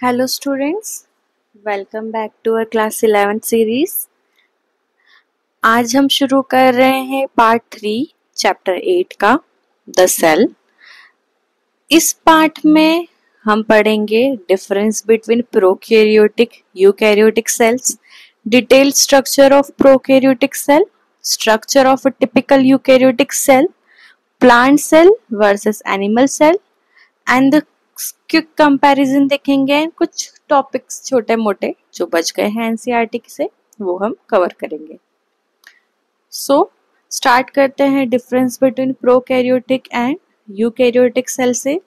Hello students, welcome back to our class 11 series। आज हम शुरू कर रहे हैं पार्ट 3 चैप्टर 8 का द सेल। इस पार्ट में हम पढ़ेंगे difference between prokaryotic eukaryotic cells, detailed structure of prokaryotic cell, structure of a typical eukaryotic cell, plant cell versus animal cell and the quick comparison देखेंगे। कुछ टॉपिक्स छोटे मोटे जो बच गए हैं एनसीईआरटी से वो हम कवर करेंगे। सो स्टार्ट करते हैं difference between prokaryotic and eukaryotic cell से।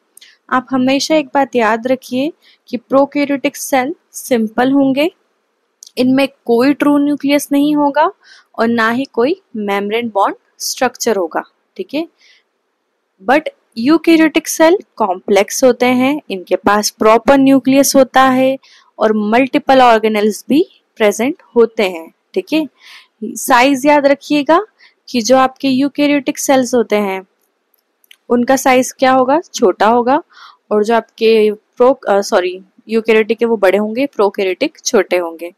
आप हमेशा एक बात याद रखिए कि प्रोकैरियोटिक सेल सिंपल होंगे, इनमें कोई ट्रू न्यूक्लियस नहीं होगा और ना ही कोई मेम्ब्रेन बॉन्ड स्ट्रक्चर होगा, ठीक है। बट यूकैरियोटिक सेल कॉम्प्लेक्स होते हैं, इनके पास प्रॉपर न्यूक्लियस होता है और मल्टीपल ऑर्गेनेल्स भी प्रेजेंट होते हैं, ठीक है। साइज याद रखिएगा कि जो आपके यूकैरियोटिक सेल्स होते हैं उनका साइज क्या होगा, छोटा होगा, और जो आपके यूकैरियोटिक है वो बड़े होंगे, प्रोकैरियोटिक छोटे होंगे।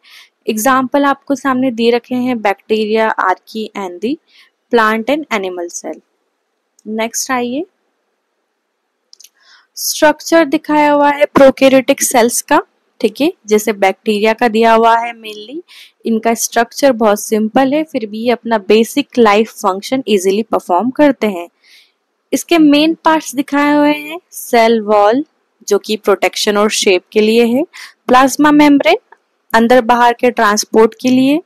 एग्जाम्पल आपको सामने दे रखे हैं bacteria, archaea and the plant and animal cell. Next आइए, स्ट्रक्चर दिखाया हुआ है प्रोकैरियोटिक सेल्स का, ठीक है। जैसे बैक्टीरिया का दिया हुआ है, मेनली इनका स्ट्रक्चर बहुत सिंपल है, फिर भी ये अपना basic life function easily perform करते हैं। इसके मेन पार्ट्स दिखाए हुए हैं, सेल वॉल जो कि प्रोटेक्शन और शेप के लिए है, प्लाज्मा मेम्ब्रेन अंदर बाहर के ट्रांसपोर्ट के लिए,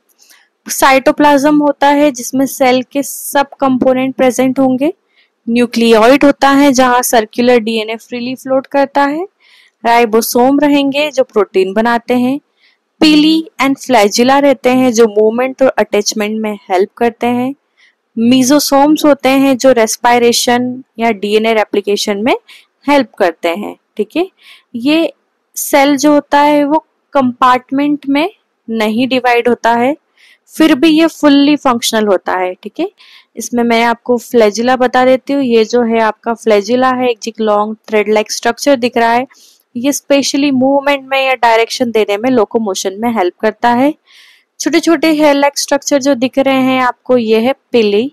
साइटोप्लाज्म होता है जिसमें सेल के सब कंपोनेंट प्रेजेंट होंगे, न्यूक्लियोइड होता है जहां सर्कुलर डीएनए फ्रीली फ्लोट करता है, राइबोसोम रहेंगे जो प्रोटीन बनाते हैं, पीली एंड फ्लैजिला रहते हैं जो मूवमेंट और अटैचमेंट में हेल्प करते हैं, मीजोसोम्स होते हैं जो रेस्पिरेशन या डीएनए रेप्लिकेशन में हेल्प करते हैं, ठीक है। ये सेल जो होता है वो कंपार्टमेंट में नहीं डिवाइड होता है, फिर भी ये फुल्ली फंक्शनल होता है, ठीक है। इसमें मैं आपको फ्लैजिला बता देती हूँ। ये जो है आपका फ्लैजिला है, एक लॉन्ग थ्रेड लाइक स्ट्रक्चर दिख रहा है, ये स्पेशली मूवमेंट में या डायरेक्शन देने में, लोकोमोशन में हेल्प करता है। छोटे छोटे हेयर लाइक स्ट्रक्चर जो दिख रहे हैं आपको, ये है पिली,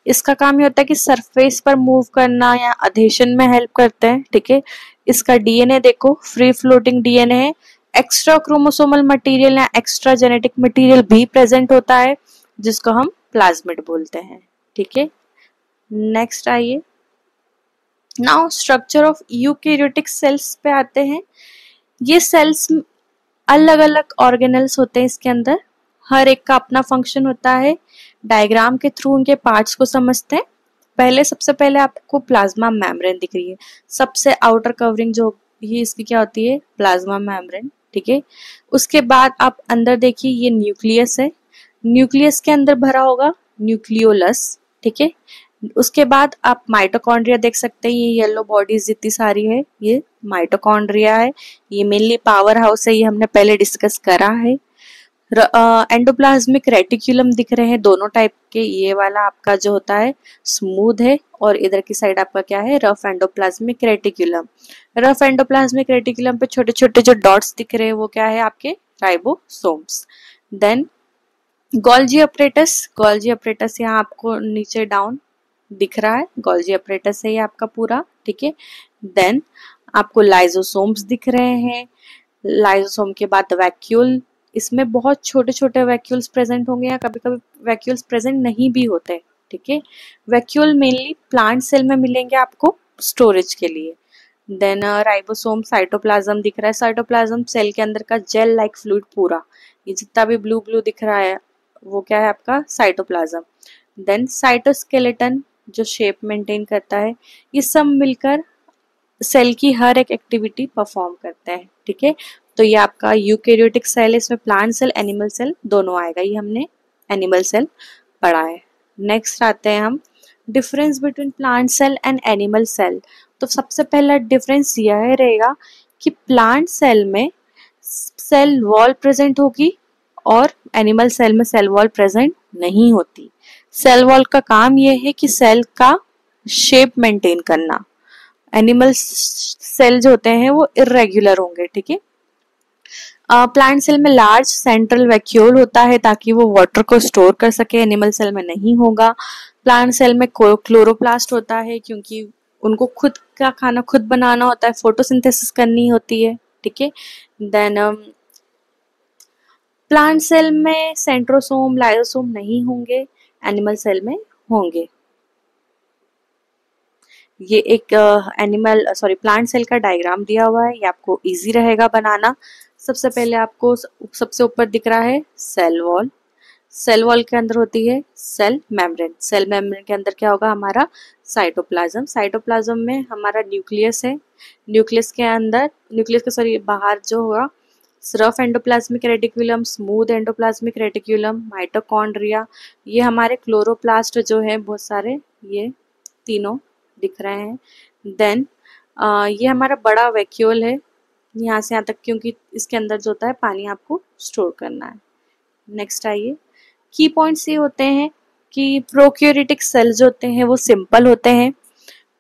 इसका काम ये होता है कि सरफेस पर मूव करना या अधेशन में हेल्प करते हैं, ठीक है। इसका डीएनए देखो, फ्री फ्लोटिंग डीएनए है, एक्स्ट्रा क्रोमोसोमल मटेरियल या एक्स्ट्रा जेनेटिक मटेरियल भी प्रेजेंट होता है जिसको हम प्लाज्मिड बोलते हैं, ठीक है। नेक्स्ट आइए, now structure of eukaryotic cells पे आते हैं। ये सेल्स अलग अलग ऑर्गेनल्स होते हैं, इसके अंदर हर एक का अपना फंक्शन होता है। डायग्राम के थ्रू उनके पार्ट्स को समझते हैं। सबसे पहले आपको प्लाज्मा मेम्ब्रेन दिख रही है, सबसे आउटर कवरिंग जो ये इसकी क्या होती है, प्लाज्मा मेम्ब्रेन, ठीक है। उसके बाद आप अंदर देखिए, ये न्यूक्लियस है, न्यूक्लियस के अंदर भरा होगा न्यूक्लियोलस, ठीक है। उसके बाद आप माइटोकॉन्ड्रिया देख सकते हैं, ये येलो बॉडीज जितनी सारी है ये माइटोकॉन्ड्रिया है, ये मेनली पावर हाउस है, ये हमने पहले डिस्कस करा है। एंडोप्लाज्मिक रेटिकुलम दिख रहे हैं दोनों टाइप के, ये वाला आपका जो होता है स्मूथ है और इधर की साइड आपका क्या है, rough endoplasmic reticulum. Rough endoplasmic reticulum पे छोटे छोटे जो डॉट्स दिख रहे हैं वो क्या है, आपके ribosomes. Then Golgi apparatus, Golgi apparatus यहाँ आपको नीचे डाउन दिख रहा है, गोल्जी अपरेटस है ये आपका पूरा, ठीक है। देन आपको लाइजोसोम्स दिख रहे हैं, लाइजोसोम के बाद वैक्यूल, इसमें बहुत छोटे छोटे वैक्यूल्स प्रेजेंट होंगे या कभी कभी वैक्यूल्स प्रेजेंट नहीं भी होते, ठीक है। वैक्यूल मेनली प्लांट सेल में मिलेंगे आपको स्टोरेज के लिए। देन राइबोसोम, साइटोप्लाज्म दिख रहा है, साइटोप्लाज्म सेल के अंदर का जेल लाइक फ्लूइड पूरा, ये जितना भी ब्लू ब्लू दिख रहा है वो क्या है आपका साइटोप्लाज्म। देन साइटोस्केलेटन जो शेप मेंटेन करता है, ये सब मिलकर सेल की हर एक एक्टिविटी परफॉर्म करते हैं, ठीक है। तो ये आपका यूकैरियोटिक सेल है, इसमें प्लांट सेल एनिमल सेल दोनों आएगा, ये हमने एनिमल सेल पढ़ा है। नेक्स्ट आते हैं हम difference between plant cell and animal cell. तो सबसे पहला डिफरेंस यह रहेगा कि प्लांट सेल में सेल वॉल प्रेजेंट होगी और एनिमल सेल में सेल वॉल प्रेजेंट नहीं होती। सेल वॉल का काम यह है कि सेल का शेप मेंटेन करना, एनिमल सेल जो होते हैं वो इरेगुलर होंगे, ठीक है। प्लांट सेल में लार्ज सेंट्रल वैक्यूल होता है ताकि वो वाटर को स्टोर कर सके, एनिमल सेल में नहीं होगा। प्लांट सेल में क्लोरोप्लास्ट होता है क्योंकि उनको खुद का खाना खुद बनाना होता है, फोटोसिंथेसिस करनी होती है, ठीक है। देन प्लांट सेल में सेंट्रोसोम लाइसोसोम नहीं होंगे, एनिमल सेल में होंगे। ये एक प्लांट सेल का डायग्राम दिया हुआ है, ये आपको इजी रहेगा बनाना। सबसे पहले आपको सबसे ऊपर दिख रहा है सेल वॉल। सेल वॉल के अंदर होती है सेल मेम्ब्रेन। सेल मेम्ब्रेन के अंदर क्या होगा हमारा साइटोप्लाज्म। साइटोप्लाज्म में हमारा न्यूक्लियस है। न्यूक्लियस के अंदर बाहर जो होगा rough endoplasmic reticulum, smooth endoplasmic reticulum, mitochondria, ये हमारे क्लोरोप्लास्ट जो है बहुत सारे, ये तीनों दिख रहे हैं। देन ये हमारा बड़ा वैक्यूल है यहाँ से यहाँ तक, क्योंकि इसके अंदर जो होता है पानी आपको स्टोर करना है। नेक्स्ट आइए, की पॉइंट्स ये होते हैं कि प्रोक्यूरिटिक सेल्स जो होते हैं वो सिंपल होते हैं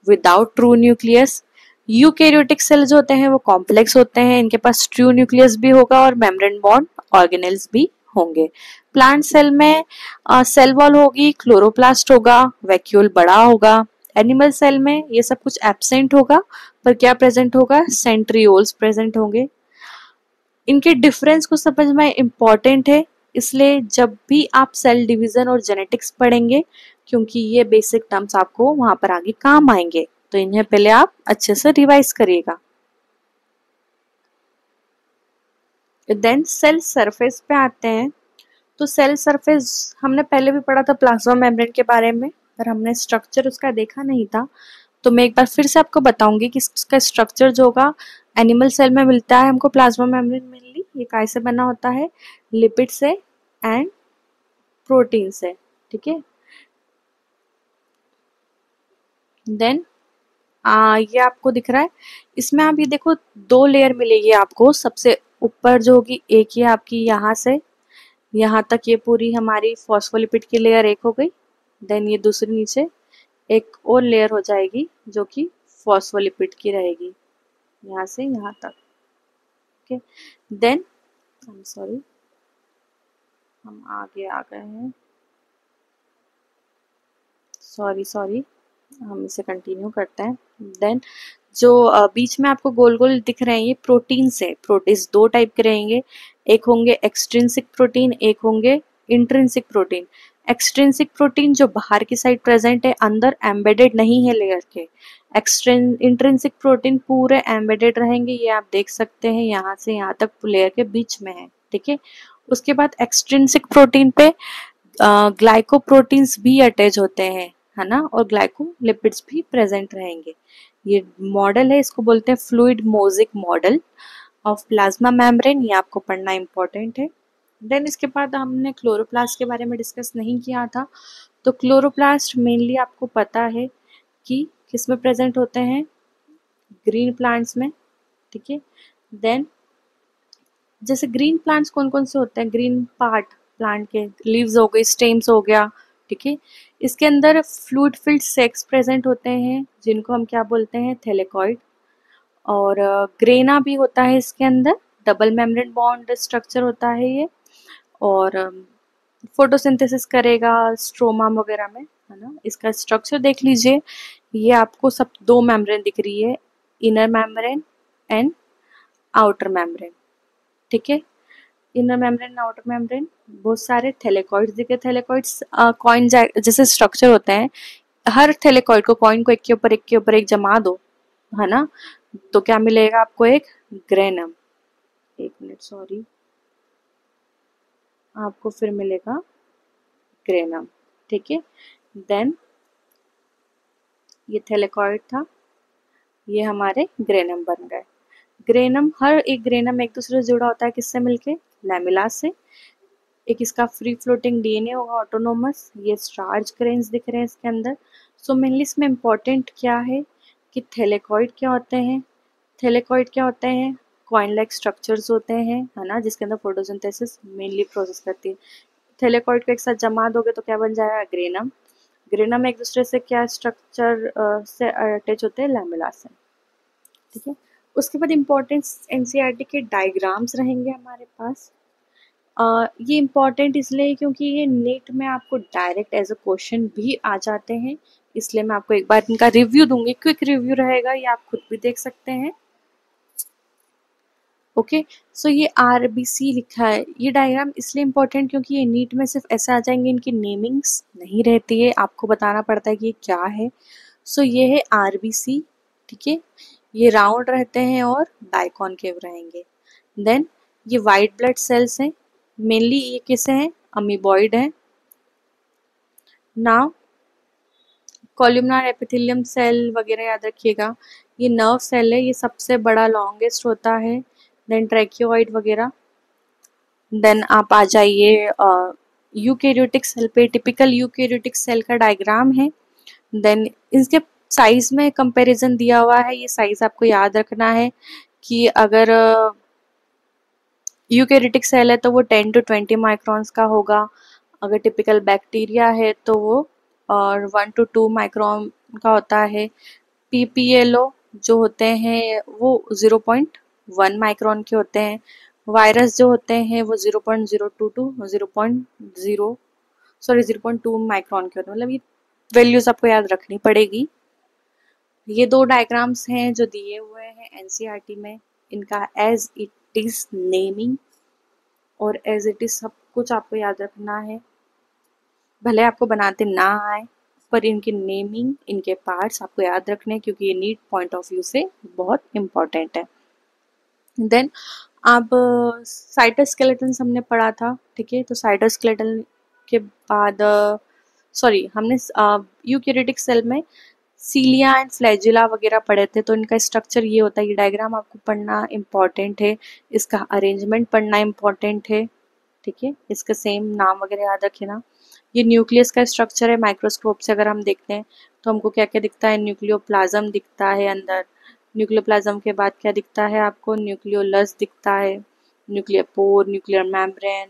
without true nucleus. Eukaryotic cell जो होते हैं वो कॉम्प्लेक्स होते हैं, इनके पास ट्रू न्यूक्लियस भी होगा और मेम्ब्रेन बॉन्ड ऑर्गेनेल्स भी होंगे। प्लांट सेल में सेल वॉल होगी, क्लोरोप्लास्ट होगा, वैक्यूल बड़ा होगा। एनिमल सेल में ये सब कुछ एब्सेंट होगा, पर क्या प्रेजेंट होगा, सेंट्रियोल्स प्रेजेंट होंगे। इनके डिफरेंस को समझना इम्पॉर्टेंट है, इसलिए जब भी आप सेल डिवीजन और जेनेटिक्स पढ़ेंगे, क्योंकि ये बेसिक टर्म्स आपको वहां पर आगे काम आएंगे, तो इन्हें पहले आप अच्छे से रिवाइज करिएगा। देन सेल सरफेस पे आते हैं। तो सेल सरफेस हमने पहले भी पढ़ा था प्लाज्मा मेम्ब्रेन के बारे में, पर हमने स्ट्रक्चर उसका देखा नहीं था। तो मैं एक बार फिर से आपको बताऊंगी कि इसका स्ट्रक्चर जो होगा एनिमल सेल में मिलता है हमको प्लाज्मा मेम्ब्रेन मेनली। ये काय से बना होता है, लिपिड से एंड प्रोटीन से, ठीक है। देन ये आपको दिख रहा है, इसमें आप ये देखो दो लेयर मिलेगी आपको। सबसे ऊपर जो होगी एक ये आपकी यहाँ से यहाँ तक, ये पूरी हमारी फॉस्फोलिपिड की लेयर एक हो गई। देन ये दूसरी नीचे एक और लेयर हो जाएगी जो कि फॉस्फोलिपिड की रहेगी, यहाँ से यहाँ तक, okay. Then I am sorry, हम आगे आ गए हैं, सॉरी हम इसे कंटिन्यू करते हैं। देन जो बीच में आपको गोल गोल दिख रहे हैं ये प्रोटीन से, प्रोटीन दो टाइप के रहेंगे, एक होंगे एक्सट्रिंसिक प्रोटीन, एक होंगे इंट्रिंसिक प्रोटीन। एक्सट्रिंसिक प्रोटीन जो बाहर की साइड प्रेजेंट है, अंदर एम्बेडेड नहीं है लेयर के। इंट्रिंसिक प्रोटीन पूरे एम्बेडेड रहेंगे, ये आप देख सकते हैं यहाँ से यहाँ तक लेयर के बीच में है, ठीक है। उसके बाद एक्सट्रिंसिक प्रोटीन पे ग्लाइकोप्रोटीन्स भी अटैच होते हैं, है ना, और ग्लाइकोलिपिड्स भी प्रेजेंट रहेंगे। ये मॉडल है, इसको बोलते हैं fluid mosaic model of plasma membrane, ये आपको पढ़ना इंपॉर्टेंट है। देन इसके बाद हमने क्लोरोप्लास्ट के बारे में डिस्कस नहीं किया था। तो क्लोरोप्लास्ट मेनली आपको पता है कि किस में प्रेजेंट होते हैं, ग्रीन प्लांट्स में, ठीक है। देन जैसे ग्रीन प्लांट्स कौन कौन से होते हैं, ग्रीन पार्ट प्लांट के, लीव्स हो गए, स्टेम्स हो गया, ठीक है। इसके अंदर फ्लूइड फिल्ड सेक्स प्रेजेंट होते हैं जिनको हम क्या बोलते हैं, थैलेकॉइड। और ग्रेना भी होता है इसके अंदर, डबल मेम्ब्रेन बॉन्ड स्ट्रक्चर होता है ये, और फोटोसिंथेसिस करेगा स्ट्रोमा वगैरह में, है ना। इसका स्ट्रक्चर देख लीजिए, ये आपको सब दो मेम्ब्रेन दिख रही है, inner membrane and outer membrane, ठीक है। इनर मेम्ब्रेन, आउटर मेम्ब्रेन, बहुत सारे थैलेकॉइड्स दिखे। थैलेकॉइड्स कॉइन जैसे स्ट्रक्चर होते हैं, हर थैलेकॉइड को, कॉइन को एक के ऊपर एक के ऊपर एक जमा दो, है ना, तो क्या मिलेगा आपको, एक ग्रेनम। एक मिनट सॉरी, आपको फिर मिलेगा ग्रेनम, ठीक है। देन ये थैलेकॉइड था, ये हमारे ग्रेनम बन गए। ग्रेनम, हर एक ग्रेनम एक दूसरे से जुड़ा होता है, किससे मिलके, लैमिला से। एक इसका फ्री फ्लोटिंग डीएनए होगा ऑटोनोमस, ये स्टार्च ग्रेन्स दिख रहे हैं इसके अंदर। सो मेनली इसमें इम्पोर्टेंट क्या है कि थैलेकॉइड क्या होते हैं, थैलेकॉइड क्या होते हैं, कॉइन लाइक स्ट्रक्चर्स होते हैं, है ना, जिसके अंदर फोटोसिंथेसिस मेनली प्रोसेस करती है। थैलेकॉइड को एक साथ जमा दोगे तो क्या बन जाएगा, ग्रेनम। ग्रेना में एक दूसरे से क्या स्ट्रक्चर से अटैच होते हैं, लैमेला से, ठीक है। उसके बाद इम्पोर्टेंट एनसीईआरटी के डायग्राम्स रहेंगे हमारे पास। ये इम्पॉर्टेंट इसलिए क्योंकि ये नीट में आपको डायरेक्ट एज अ क्वेश्चन भी आ जाते हैं, इसलिए मैं आपको एक बार इनका रिव्यू दूंगी, क्विक रिव्यू रहेगा, ये आप खुद भी देख सकते हैं। ओके, सो ये आरबीसी लिखा है। ये डायग्राम इसलिए इम्पोर्टेंट क्योंकि ये नीट में सिर्फ ऐसे आ जाएंगे, इनकी नेमिंग्स नहीं रहती है, आपको बताना पड़ता है कि ये क्या है। सो ये है आरबीसी, ठीक है। ये राउंड रहते हैं और बाइकॉनकेव रहेंगे। देन ये वाइट ब्लड सेल्स हैं, मेनली ये किसे हैं, अमीबॉइड हैं। नाउ कॉलमनार एपिथेलियम सेल वगैरह याद रखिएगा, ये नर्व सेल है, ये सबसे बड़ा लॉन्गेस्ट होता है। देन ट्रैकियोइड वगैरह। देन आप आ जाइए यूकैरियोटिक सेल पे, टिपिकल यूकैरियोटिक सेल का डायग्राम है। देन इसके साइज में कंपैरिजन दिया हुआ है, ये साइज आपको याद रखना है कि अगर यूकैरियोटिक सेल है तो वो 10 to 20 माइक्रॉन्स का होगा, अगर टिपिकल बैक्टीरिया है तो वो और 1 to 2 माइक्रॉन का होता है। पीपीएलओ जो होते हैं वो 0.1 माइक्रॉन के होते हैं। वायरस जो होते हैं वो 0.02 to 0.2 माइक्रॉन के होते हैं, मतलब ये वैल्यूज आपको याद रखनी पड़ेगी। ये दो डायग्राम्स हैं जो दिए हुए हैं एनसीईआरटी में, इनका एज इट इज नेमिंग और एज इट इज सब कुछ आपको याद रखना है, भले आपको बनाते ना आए, पर इनकी नेमिंग, इनके पार्ट्स आपको याद रखने हैं क्योंकि ये नीट पॉइंट ऑफ व्यू से बहुत इम्पोर्टेंट है। देन अब साइटोस्केलेटन हमने पढ़ा था, ठीक है। तो साइटोस्केलेटन के बाद सॉरी हमने यूकैरियोटिक सेल में सीलिया एंड फ्लैजिला वगैरह पढ़े थे, तो इनका स्ट्रक्चर ये होता है। ये डायग्राम आपको पढ़ना इम्पॉर्टेंट है, इसका अरेंजमेंट पढ़ना इम्पॉर्टेंट है, ठीक है। इसका सेम नाम वगैरह याद रखे ना। ये न्यूक्लियस का स्ट्रक्चर है, माइक्रोस्कोप से अगर हम देखते हैं तो हमको क्या क्या दिखता है, न्यूक्लियोप्लाज्म दिखता है अंदर। न्यूक्लियोप्लाज्म के बाद क्या दिखता है आपको, न्यूक्लियोलस दिखता है, न्यूक्लियर पोर, न्यूक्लियर मेम्ब्रेन।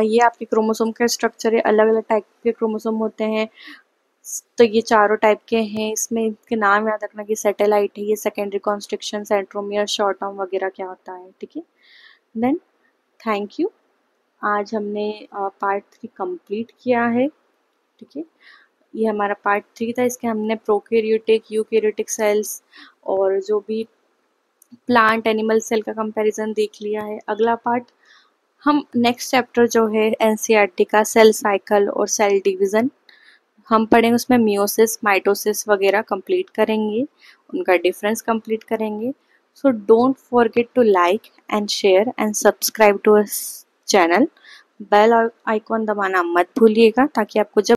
ये आपके क्रोमोसोम का स्ट्रक्चर है, अलग अलग टाइप के क्रोमोसोम होते हैं, तो ये चारों टाइप के हैं। इसमें इनके नाम याद रखना कि सैटेलाइट है, ये secondary constriction, centromere, short term वगैरह क्या होता है, ठीक है। देन थैंक यू, आज हमने पार्ट 3 कंप्लीट किया है, ठीक है। ये हमारा पार्ट 3 था, इसके हमने प्रोकैरियोटिक, यूकैरियोटिक सेल्स और जो भी प्लांट एनिमल सेल का कंपैरिजन देख लिया है। अगला पार्ट हम नेक्स्ट चैप्टर जो है एनसीईआरटी का सेल साइकिल और सेल डिवीजन हम पढ़ेंगे, उसमें मियोसिस, माइटोसिस वगैरह कंप्लीट करेंगे, उनका डिफरेंस कंप्लीट करेंगे। So don't forget to like and share and subscribe to us channel. Bell icon दबाना मत भूलिएगा ताकि आपको जब